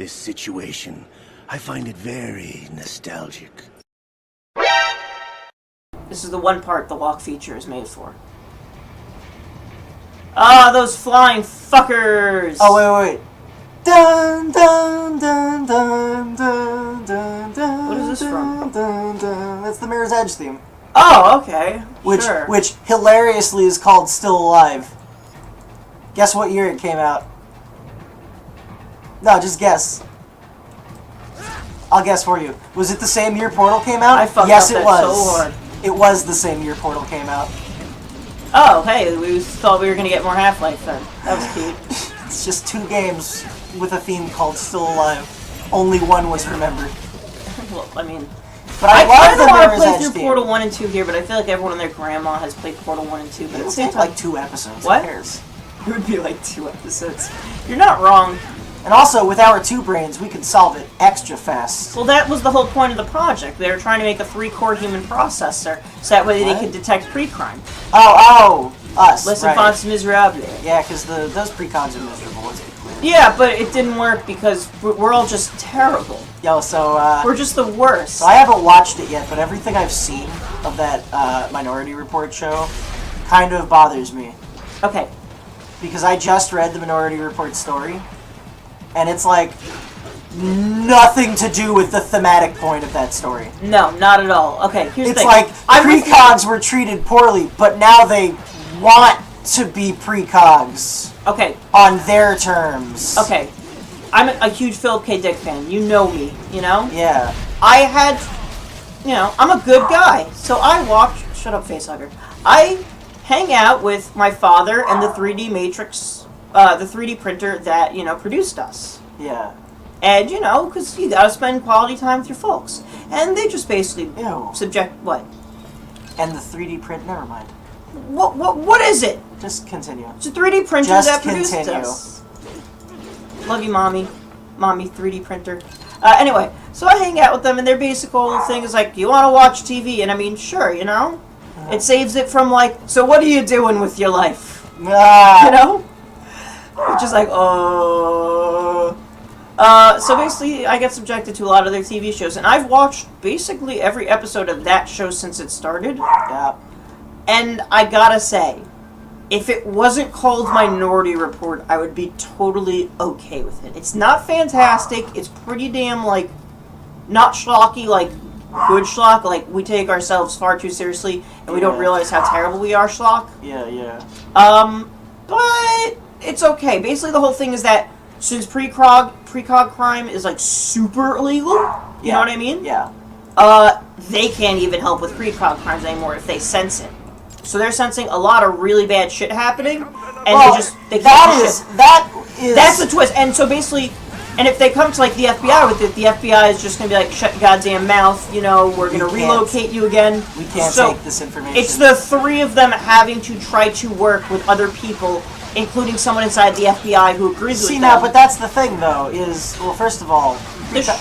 this situation. I find it very nostalgic. This is the one part the walk feature is made for. Ah, those flying fuckers! Oh, wait. Dun, dun, dun, dun, dun, dun, dun. What is this from? Dun, dun. That's the Mirror's Edge theme. Oh, okay. Sure. Which hilariously is called Still Alive. Guess what year it came out? No, just guess. I'll guess for you. Was it the same year Portal came out? I fucked yes, up it that was. so hard. It was the same year Portal came out. Oh, hey, we thought we were gonna get more Half-Life then. That was cute. It's just 2 games with a theme called Still Alive. Only one was remembered. Well, I mean... But I love the want to Mirror's play Edge through theme. Portal 1 and 2 here, but I feel like everyone and their grandma has played Portal 1 and 2, but It at the would same take time... like 2 episodes. What? Who cares? It would be like 2 episodes. You're not wrong. And also, with our 2 brains, we can solve it extra fast. Well, that was the whole point of the project. They were trying to make a 3-core human processor, so that way they could detect pre-crime. Oh, us, Les right. enfants miserables. Yeah, because those precogs are miserable, let's be clear. Yeah, but it didn't work because we're all just terrible. Yo, so, We're just the worst. so I haven't watched it yet, but everything I've seen of that Minority Report show kind of bothers me. Okay. Because I just read the Minority Report story, and it's like nothing to do with the thematic point of that story. No, not at all. Okay, here's the It's thing. like I'm with you. precogs were treated poorly, but now they want to be precogs Okay, on their terms. okay. I'm a huge Philip K. Dick fan. You know me, you know? Yeah. I had, I'm a good guy. So I watch, shut up, facehugger. I hang out with my father and the 3D Matrix, the 3D printer that, produced us. Yeah. And, because you gotta spend quality time with your folks. And they just basically Ew. what? And the 3D print, never mind. What is it? Just continue. It's a 3D printer Just that produced continue. us. Love you, Mommy. Mommy, 3D printer. Anyway, so I hang out with them, and their basic whole thing is like, you want to watch TV? And I mean, sure, It saves it from like, so what are you doing with your life? Ah. Which is like, oh. So basically, I get subjected to a lot of their TV shows, and I've watched basically every episode of that show since it started. Yeah. And I gotta say, if it wasn't called Minority Report, I would be totally okay with it. It's not fantastic. It's pretty damn, not schlocky, good schlock. We take ourselves far too seriously, and we don't realize how terrible we are schlock. Yeah. But it's okay. Basically, the whole thing is that since precog crime is, super illegal, you know what I mean? Yeah. They can't even help with precog crimes anymore if they sense it. So they're sensing a lot of really bad shit happening, and they can't That's the twist. And so basically, and if they come to the FBI with it, the FBI is just gonna be like, shut your goddamn mouth, we're gonna relocate you again. We can't take this information. It's the 3 of them having to try to work with other people, including someone inside the FBI who agrees with them. See now, but that's the thing though, first of all,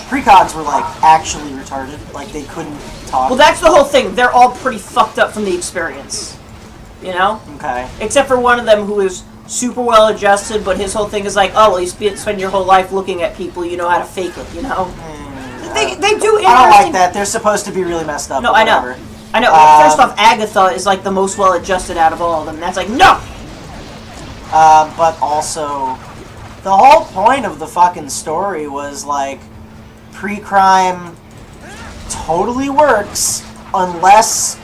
precogs were actually retarded, they couldn't talk. Well, that's the whole thing. They're all pretty fucked up from the experience. Okay. Except for one of them who is super well adjusted, but his whole thing is you spend your whole life looking at people, you know how to fake it, They do interesting... I don't like that. They're supposed to be really messed up. No, I know. First off, Agatha is the most well adjusted out of all of them. That's no! But also, the whole point of the fucking story was pre-crime totally works unless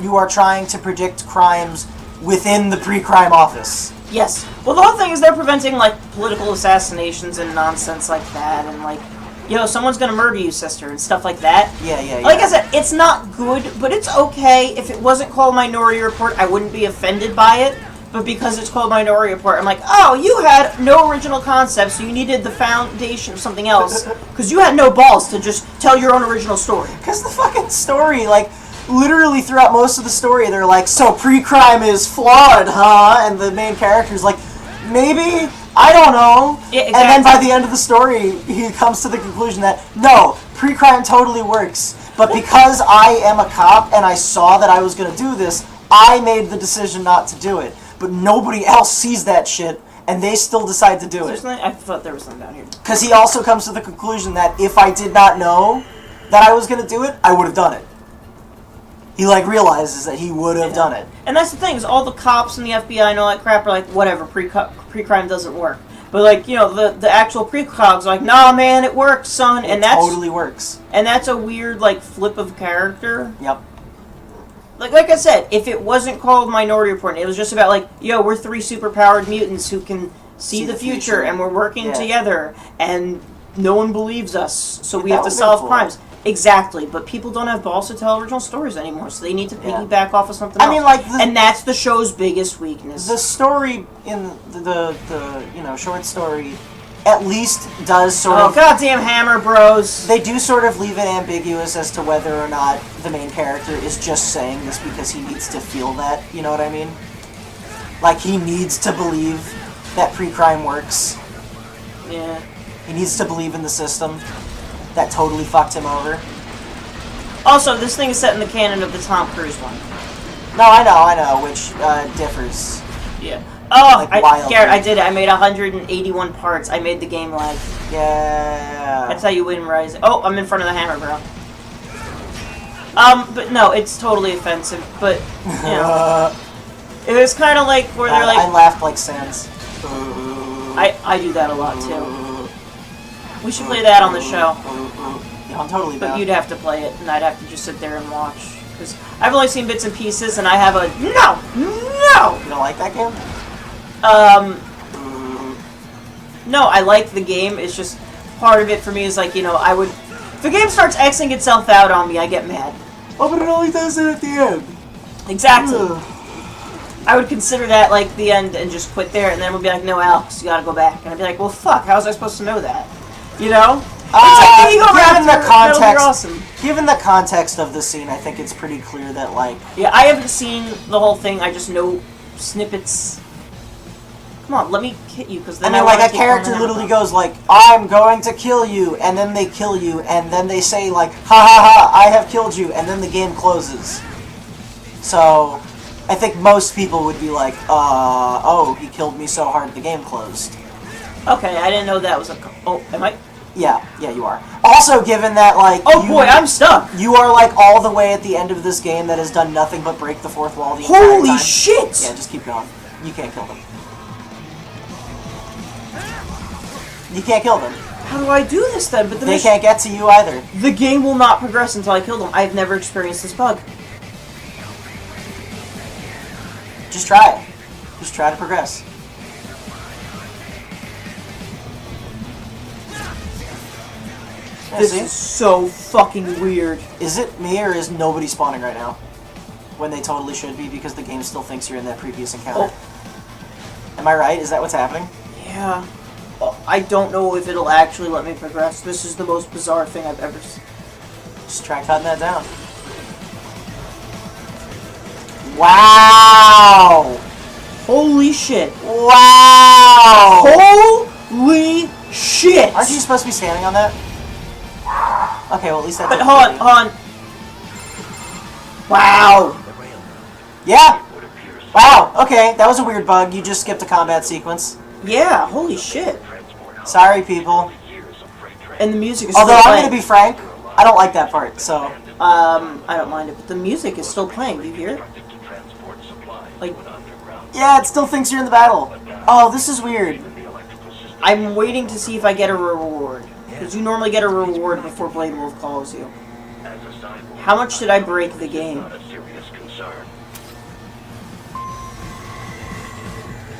you are trying to predict crimes within the pre-crime office. Yes. Well, the whole thing is they're preventing, political assassinations and nonsense like that, and, someone's gonna murder you, sister, and stuff like that. Yeah. Like I said, it's not good, but it's okay. If it wasn't called Minority Report, I wouldn't be offended by it. But because it's called Minority Report, I'm like, oh, you had no original concept, so you needed the foundation of something else. Because you had no balls to just tell your own original story. Because the fucking story, literally throughout most of the story, they're like, so pre-crime is flawed, huh? And the main character's like, maybe? I don't know. Yeah, exactly. And then by the end of the story, he comes to the conclusion that, no, pre-crime totally works. But because I am a cop and I saw that I was going to do this, I made the decision not to do it. But nobody else sees that shit, and they still decide to do it. I thought there was something down here. Because he also comes to the conclusion that if I did not know that I was going to do it, I would have done it. He, like, realizes that he would have done it. And that's the thing, is all the cops and the FBI and all that crap are like, whatever, pre-crime doesn't work. But, like, you know, the actual precogs are like, nah, man, it works, son. And that totally works. And that's a weird, like, flip of character. Yep. Like I said, if it wasn't called Minority Report, it was just about, like, yo, we're 3 superpowered mutants who can see the future, and we're working together, and no one believes us, so we have to solve crimes. Exactly, but people don't have balls to tell original stories anymore, so they need to piggyback off of something else. I mean, like, and that's the show's biggest weakness. The story in the you know, short story at least does sort of... Oh, goddamn Hammer Bros! They do sort of leave it ambiguous as to whether or not the main character is just saying this because he needs to feel that, you know what I mean? Like, he needs to believe that pre-crime works. Yeah. He needs to believe in the system. That totally fucked him over. Also, this thing is set in the canon of the Tom Cruise one. No, I know, which differs. Yeah. Oh, like Garrett, I did it. I made 181 parts. I made the game lag. Yeah. That's how you win Rise. Oh, I'm in front of the hammer, bro. But no, it's totally offensive. But, you know. It was kind of like where they're like... I laughed like Sans. I do that a lot, too. We should play that on the show. Yeah, I'm totally down. But you'd have to play it, and I'd have to just sit there and watch. Because I've only seen bits and pieces, and I have a... No! You don't like that game? No, I like the game. It's just... Part of it for me is like, you know, I would... If the game starts Xing itself out on me, I get mad. Oh, but it only does it at the end. Exactly. I would consider that, like, the end and just quit there, and then we'd be like, no, Alex, you gotta go back. And I'd be like, well, fuck, how was I supposed to know that? You know? Given the context of the scene, I think it's pretty clear that, like... Yeah, I haven't seen the whole thing, I just know snippets. Come on, let me hit you, because then I mean, like, a character literally goes, like, I'm going to kill you, and then they kill you, and then they say, like, ha ha ha, I have killed you, and then the game closes. So... I think most people would be like, oh, he killed me so hard the game closed. Okay, I didn't know that was a... Oh, am I? Yeah, you are. Also, given that, like... Oh, boy, I'm stuck! You are, like, all the way at the end of this game that has done nothing but break the fourth wall the entire time. Holy shit! Yeah, just keep going. You can't kill them. You can't kill them. How do I do this, then? But they can't get to you either. The game will not progress until I kill them. I've never experienced this bug. Just try it. Just try to progress. Yeah, this is so fucking weird. Is it me or is nobody spawning right now? When they totally should be because the game still thinks you're in that previous encounter. Oh. Am I right? Is that what's happening? Yeah. I don't know if it'll actually let me progress. This is the most bizarre thing I've ever seen. Just try cutting that down. Wow! Holy shit. Wow! Holy shit! Aren't you supposed to be standing on that? Okay, well at least that's... But hold on. Wow! Yeah! Wow, okay, that was a weird bug. You just skipped a combat sequence. Yeah, holy shit. Sorry, people. And the music is Although still I'm gonna be frank, I don't like that part, so... I don't mind it, but the music is still playing. Do you hear it? Like, yeah, it still thinks you're in the battle. Oh, this is weird. I'm waiting to see if I get a reward. Because you normally get a reward before Blade Wolf calls you. How much did I break the game?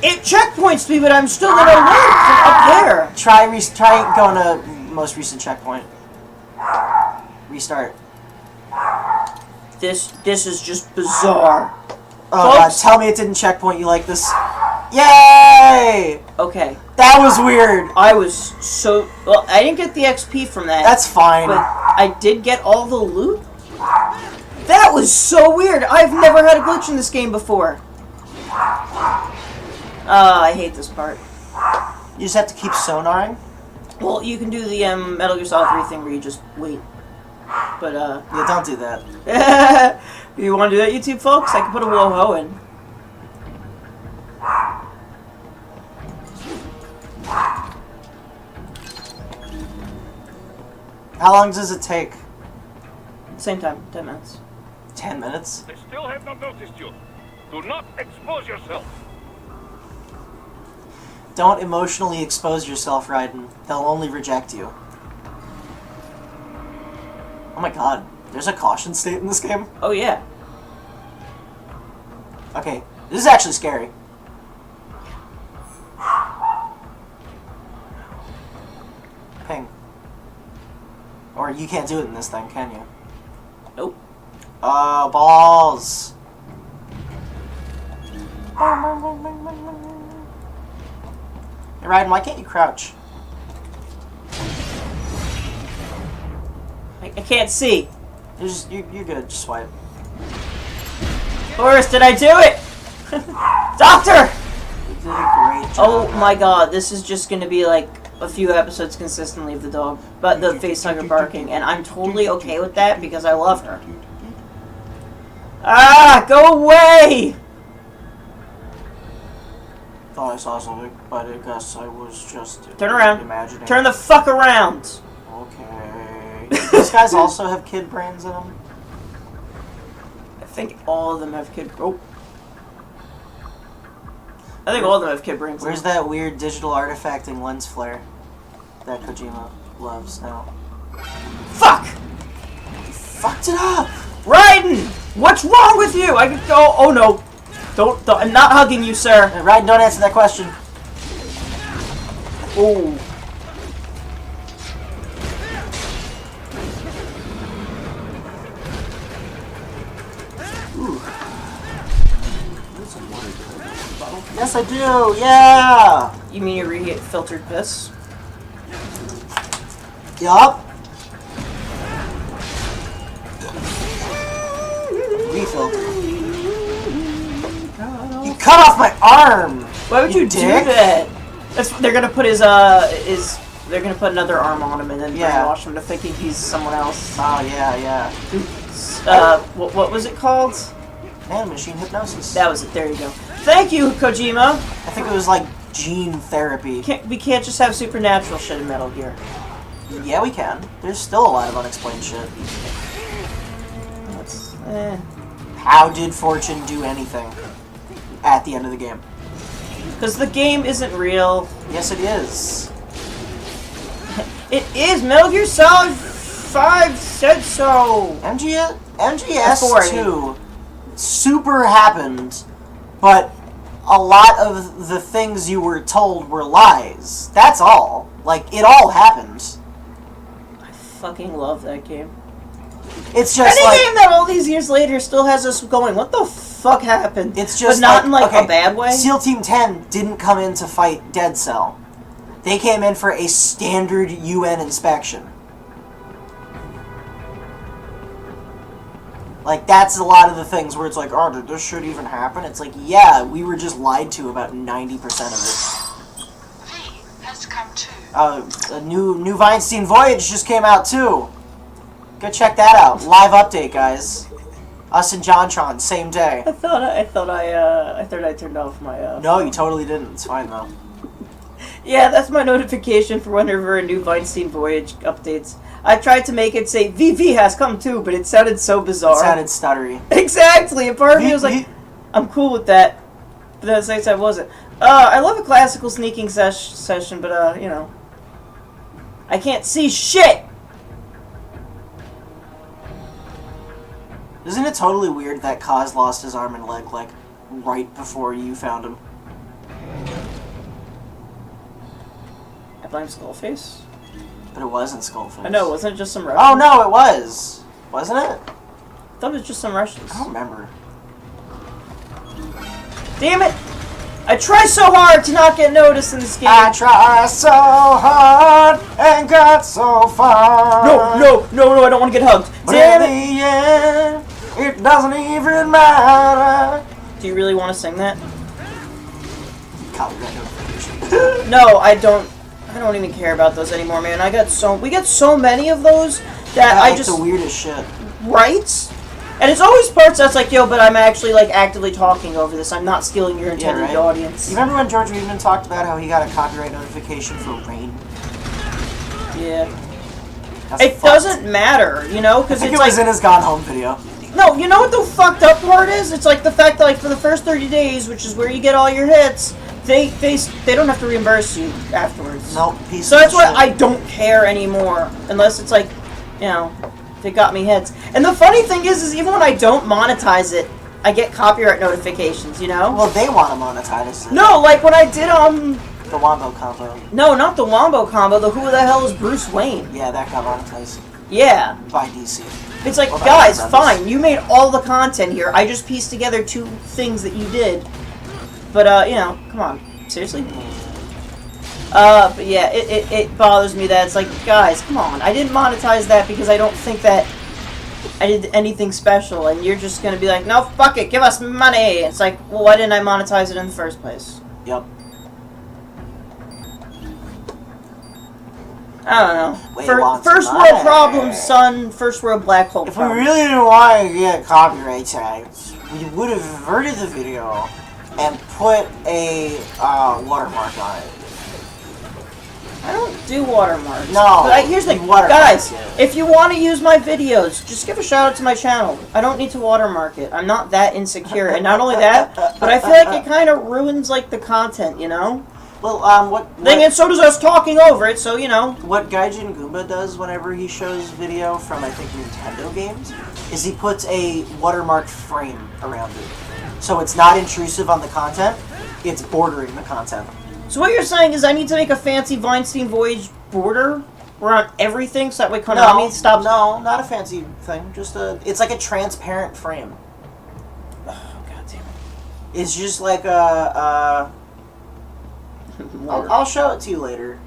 It checkpoints me, but I'm still gonna look from up there. Try going to most recent checkpoint. Restart. This is just bizarre. Oh god, tell me it didn't checkpoint you like this. Yay! Okay. That was weird. I was so... Well, I didn't get the XP from that. That's fine. But I did get all the loot. That was so weird. I've never had a glitch in this game before. I hate this part. You just have to keep sonaring? Well, you can do the Metal Gear Solid 3 thing where you just wait. But, yeah, don't do that. You want to do that, YouTube folks? I can put a whoa-ho in. How long does it take? Same time, 10 minutes. 10 minutes? They still have not noticed you. Do not expose yourself. Don't emotionally expose yourself, Raiden. They'll only reject you. Oh my god. There's a caution state in this game? Oh, yeah. Okay. This is actually scary. Ping. Or you can't do it in this thing, can you? Nope. Balls. Hey, Raiden, why can't you crouch? I can't see. You're good. Just swipe. Boris, did I do it? Doctor! You did a great job. Oh my god, this is just gonna be like a few episodes consistently of the dog, but the facehugger barking, and I'm totally okay with that because I love her. Ah, go away! Thought I saw something, but I guess I was just Turn around. imagining. Turn the fuck around! Okay. These guys also have kid brains in them? I think all of them have kid... Oh. I think all of them have kid brains. Where's that weird digital artifacting lens flare that Kojima loves now? Fuck! You fucked it up! Raiden! What's wrong with you? I could go... Oh no. Don't... I'm not hugging you, sir. Raiden, don't answer that question. Oh. Yes, I do. Yeah. You mean you reheat filtered piss? Yup. Refill. You cut off my arm. Why would you do dick. that? They're gonna put they're gonna put another arm on him and then brainwash him to thinking he's someone else. Oh yeah. What was it called? Nanomachine hypnosis. That was it. There you go. Thank you, Kojima. I think it was like gene therapy. We can't just have supernatural shit in Metal Gear. Yeah, we can. There's still a lot of unexplained shit. That's, How did Fortune do anything at the end of the game? Because the game isn't real. Yes, it is. It is. Metal Gear Solid 5 said so. MGS 2 super happened, but a lot of the things you were told were lies. That's all. Like, it all happened. I fucking love that game. It's just Any like... game that all these years later still has us going, what the fuck happened? It's just but not like, in, like, a bad way? SEAL Team 10 didn't come in to fight Dead Cell. They came in for a standard UN inspection. Like, that's a lot of the things where it's like, oh, did this shit even happen? It's like, yeah, we were just lied to about 90% of it. V has come to. A new Veinstein Voyage just came out, too. Go check that out. Live update, guys. Us and JonTron, same day. I thought I turned off my, No, you totally didn't. It's fine, though. Yeah, that's my notification for whenever a new Veinstein Voyage updates. I tried to make it say, VV has come too, but it sounded so bizarre. It sounded stuttery. Exactly! And part of me was like, I'm cool with that. But then at the same time, I wasn't. I love a classical sneaking session, but, you know. I can't see shit! Isn't it totally weird that Kaz lost his arm and leg, like, right before you found him? I blame Skullface? But it wasn't Skullface. I know, wasn't it just some Russians? Oh, no, it was! Wasn't it? I thought it was just some Russians. I don't remember. Damn it! I try so hard to not get noticed in this game. I try so hard and got so far. No, I don't want to get hugged. But Damn in it! the end, it doesn't even matter. Do you really want to sing that? Copyright notification. No, I don't even care about those anymore, man. We get so many of those that I just... the weirdest shit. Right? And it's always parts that's like, yo, but I'm actually, like, actively talking over this. I'm not stealing your intended audience. You remember when George Reedman talked about how he got a copyright notification for Rain? Yeah. That's It fucked. doesn't matter, you know, I because think it's it was like in his Gone Home video. no, you know what the fucked up part is? It's like the fact that like for the first 30 days, which is where you get all your hits, they don't have to reimburse you afterwards. Nope. Piece So of that's why shit. I don't care anymore, unless it's like, you know, they got me hits. And the funny thing is even when I don't monetize it, I get copyright notifications, you know? Well, they want to monetize it. No, like when I did The Wombo combo. no, not the Wombo combo, the Who the Hell is Bruce Wayne? Yeah, that got monetized Yeah. by DC. It's like, Well, that guys, makes sense. fine, you made all the content here. I just pieced together 2 things that you did. But, you know, come on. Seriously? But yeah, it bothers me that it's like, guys, come on. I didn't monetize that because I don't think that I did anything special, and you're just gonna be like, no, fuck it, give us money! It's like, well, why didn't I monetize it in the first place? Yep. I don't know. We want First some world money. problems, son. First world black hole If we problems. really didn't want to get copyright tags, we would have averted the video and put a watermark on it. I don't do watermarks. No, But here's the you thing. watermark Guys, it. if you want to use my videos, just give a shout out to my channel. I don't need to watermark it. I'm not that insecure. And not only that, but I feel like it kind of ruins, like, the content, you know? Well, Thing is, so does us talking over it, so, you know. what Gaijin Goomba does whenever he shows video from, I think, Nintendo games, is he puts a watermark frame around it. So it's not intrusive on the content, it's bordering the content. So what you're saying is I need to make a fancy Veinstein Voyage border around everything so that way Konami stops... No, not a fancy thing. Just it's like a transparent frame. Oh, God damn It's just like a... it. I'll show it to you later.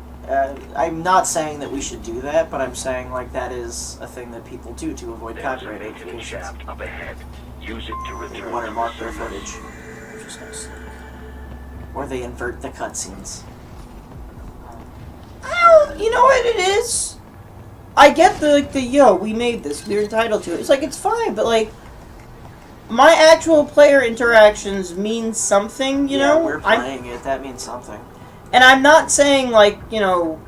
I'm not saying that we should do that, but I'm saying like that is a thing that people do to avoid There's a copyright maintenance implications. shaft up ahead. Use it to They return watermark to their the footage, Just gonna say- or they invert the cutscenes. You know what it is? I get the yo, we made this, we're entitled to it. It's like, it's fine, but like, my actual player interactions mean something, you know? We're playing it. That means something. And I'm not saying, like, you know,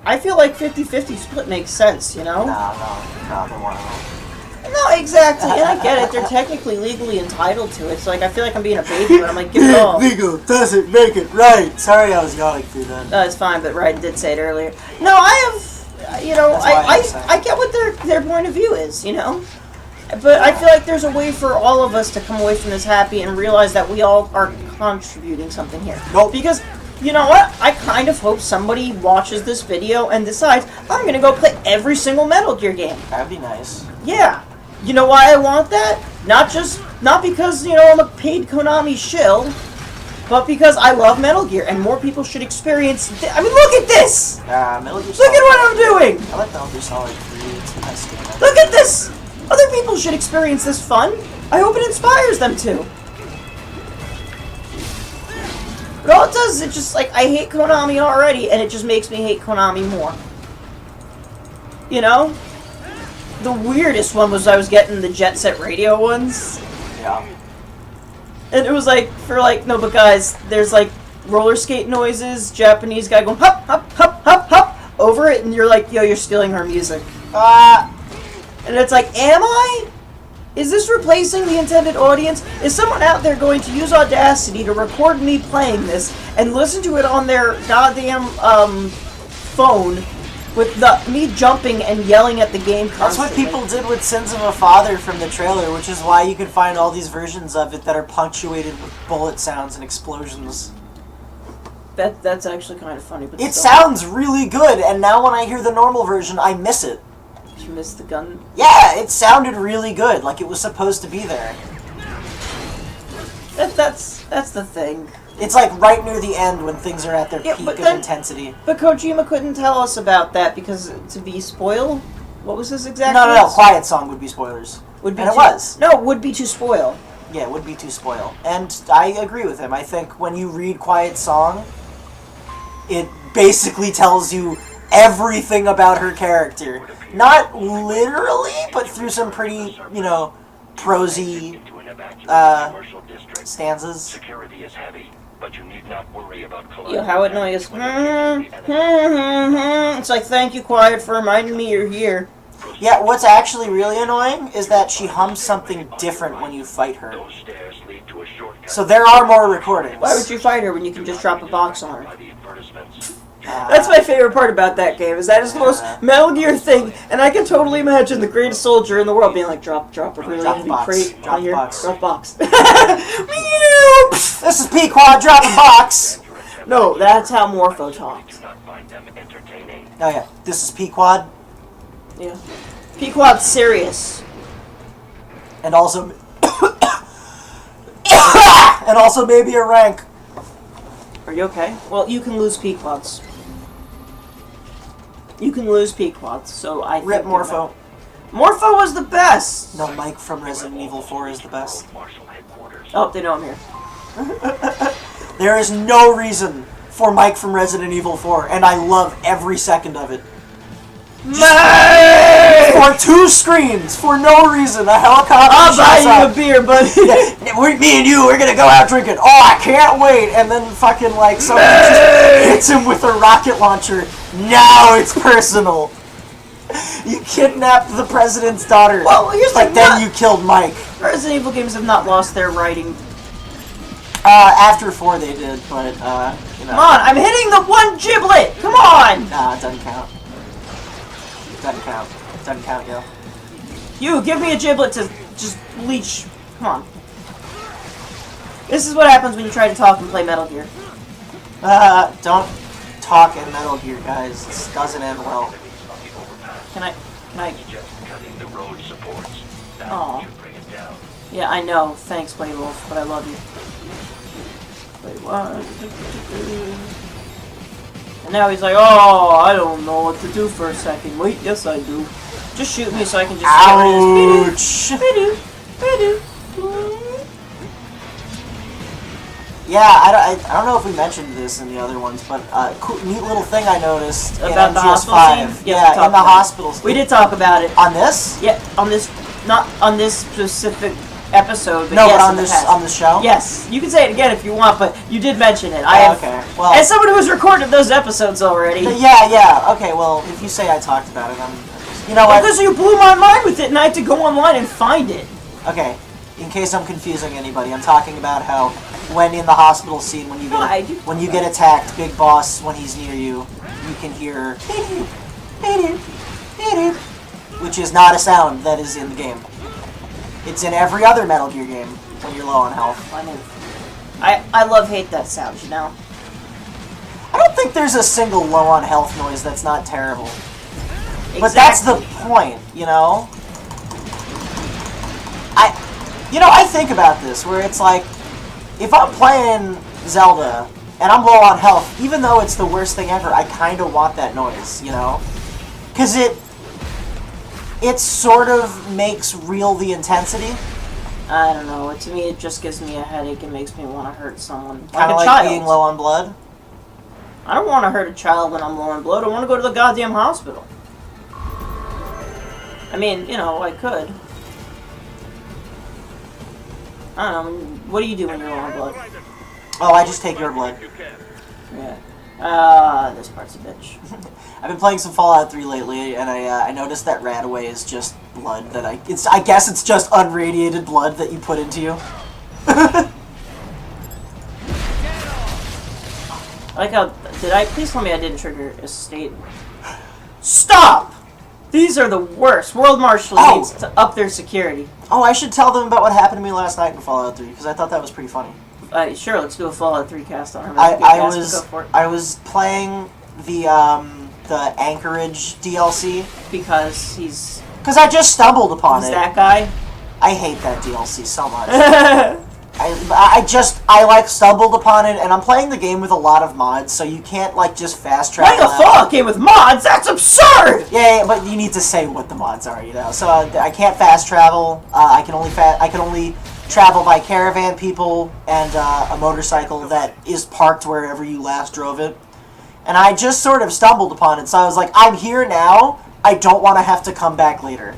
I feel like 50-50 split makes sense, you know? No, they want to. No, exactly, and I get it. They're technically legally entitled to it, so like I feel like I'm being a baby, but I'm like, give it all. Legal doesn't make it right. Sorry, I was yawning through that. No, it's fine, but Ryan did say it earlier. No, I have, you know, That's why I'm saying. I get what their point of view is, you know? But I feel like there's a way for all of us to come away from this happy and realize that we all are contributing something here. Nope. Because, you know what? I kind of hope somebody watches this video and decides, I'm gonna go play every single Metal Gear game. That'd be nice. Yeah. You know why I want that? Not because, you know, I'm a paid Konami shill, but because I love Metal Gear and more people should experience I mean, look at this! Metal Gear Look Solid. at what I'm doing! I like Metal Gear Solid 3. It's the best game ever. Look at this! Other people should experience this fun. I hope it inspires them to. But all it does is it just, like, I hate Konami already, and it just makes me hate Konami more. You know? The weirdest one was I was getting the Jet Set Radio ones. Yeah. And it was like, no, but guys, there's like roller skate noises, Japanese guy going hop, hop, hop, hop, hop over it, and you're like, yo, you're stealing our music. And it's like, am I? Is this replacing the intended audience? Is someone out there going to use Audacity to record me playing this and listen to it on their goddamn phone with me jumping and yelling at the game That's what constantly? people did with Sins of a Father from the trailer, which is why you can find all these versions of it that are punctuated with bullet sounds and explosions. That's actually kind of funny. But It still. sounds really good, and now when I hear the normal version, I miss it. Did you miss the gun? Yeah, it sounded really good, like it was supposed to be there. That's the thing. It's like right near the end when things are at their Yeah, peak but of then- intensity. But Kojima couldn't tell us about that because to be spoil. What was his exact? No, words? Quiet Song would be spoilers. Would be And it too- was. No, would be to spoil. Yeah, it would be too spoil. And I agree with him. I think when you read Quiet Song, it basically tells you everything about her character. Not literally, but through some pretty, prosy into an evacuated uh, commercial district. stanzas. Security is heavy. But you need not worry about You know how annoying is. It's like, thank you, Quiet, for reminding me you're here. Yeah, what's actually really annoying is that she hums something different when you fight her. Those stairs lead to a shortcut. So there are more recordings. Why would you fight her when you can just drop a box on her? By the advertisements. That's my favorite part about that game, is that it's the most Metal Gear thing, and I can totally imagine the greatest soldier in the world being like, drop a really Drop heavy box. crate Drop on here. box. Drop box. Meow! This is Pequod, drop a box! No, that's how Morpho talks. Do not find them entertaining. Oh yeah, this is Pequod, Yeah. Pequod's serious. and also... and also maybe a rank. Are you okay? Well, you can lose Pequods. You can lose Pequods, so I think... Rip Morpho. Morpho was the best! No, Mike from Resident Evil 4 is the best. Marshal headquarters. Oh, they know I'm here. There is no reason for Mike from Resident Evil 4, and I love every second of it. For 2 screens, for no reason, a helicopter I'll buy shows you a up. beer, buddy. Me and you, we're gonna go out drinking. Oh, I can't wait! And then fucking like someone just hits him with a rocket launcher. Now it's personal. You kidnapped the president's daughter. Well, here's but the then nut. you killed Mike. Resident Evil games have not lost their writing. After 4 they did, but you know. Come on, I'm hitting the one giblet! Come on! Nah, it doesn't count. Doesn't count. Doesn't count, yo. You, give me a giblet to just leech. Come on. This is what happens when you try to talk and play Metal Gear. Don't talk in Metal Gear, guys. This doesn't end well. Can I... Just cutting the road supports. That Aw. should bring it down. Yeah, I know. Thanks, Blade Wolf, but I love you. Wait, what? And now he's like, oh, I don't know what to do for a second. Wait, yes I do. Just shoot me so I can just Ouch! Yeah, I don't know if we mentioned this in the other ones, but cool, neat little thing I noticed About in the MGS5. hospital scene? Yeah, we in the hospital scene. We did talk about it. On this? Yeah, on this, not on this specific episode, but No, yes, but in on the this past. on the show. Yes, you can say it again if you want, but you did mention it. Okay. Well. As someone who's recorded those episodes already. Yeah. Okay. Well, if you say I talked about it, you know what? Because you blew my mind with it, and I had to go online and find it. Okay. In case I'm confusing anybody, I'm talking about how when in the hospital scene, when you get attacked, Big Boss, when he's near you, you can hear which is not a sound that is in the game. It's in every other Metal Gear game when you're low on health. I love-hate that sound, you know? I don't think there's a single low on health noise that's not terrible. Exactly. But that's the point, you know? I think about this, where it's like, if I'm playing Zelda, and I'm low on health, even though it's the worst thing ever, I kind of want that noise, you know? Because it sort of makes real the intensity. I don't know. To me, it just gives me a headache and makes me want to hurt someone. Kind of like a like child. being low on blood. I don't want to hurt a child when I'm low on blood. I want to go to the goddamn hospital. I mean, you know, I could. I don't know. What do you do when you're low on blood? Oh, I just take your blood. Yeah. This part's a bitch. I've been playing some Fallout 3 lately, and I noticed that Radaway is just blood that I guess it's just unradiated blood that you put into you. I like how... Please tell me I didn't trigger estate. Stop! These are the worst. World Marshal needs to up their security. Oh, I should tell them about what happened to me last night in Fallout 3, because I thought that was pretty funny. Sure, let's do a Fallout 3 cast on her. I was playing the Anchorage DLC Because I just stumbled upon it. that guy. I hate that DLC so much. I like stumbled upon it, and I'm playing the game with a lot of mods, so you can't like just fast travel. Playing a Fallout game with mods? That's absurd! Yeah, but you need to say what the mods are, you know. So I can't fast travel. I can only travel by caravan people and a motorcycle that is parked wherever you last drove it. And I just sort of stumbled upon it, so I was like, I'm here now. I don't want to have to come back later.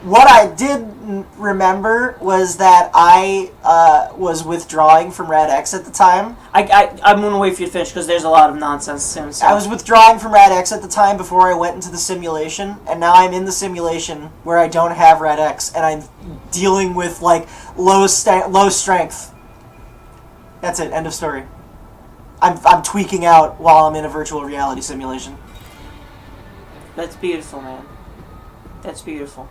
What I did remember was that I was withdrawing from Rad X at the time. I'm going to wait for you to finish because there's a lot of nonsense soon. So. I was withdrawing from Rad X at the time before I went into the simulation, and now I'm in the simulation where I don't have Rad X, and I'm dealing with, like, low strength. That's it. End of story. I'm tweaking out while I'm in a virtual reality simulation. That's beautiful, man. That's beautiful.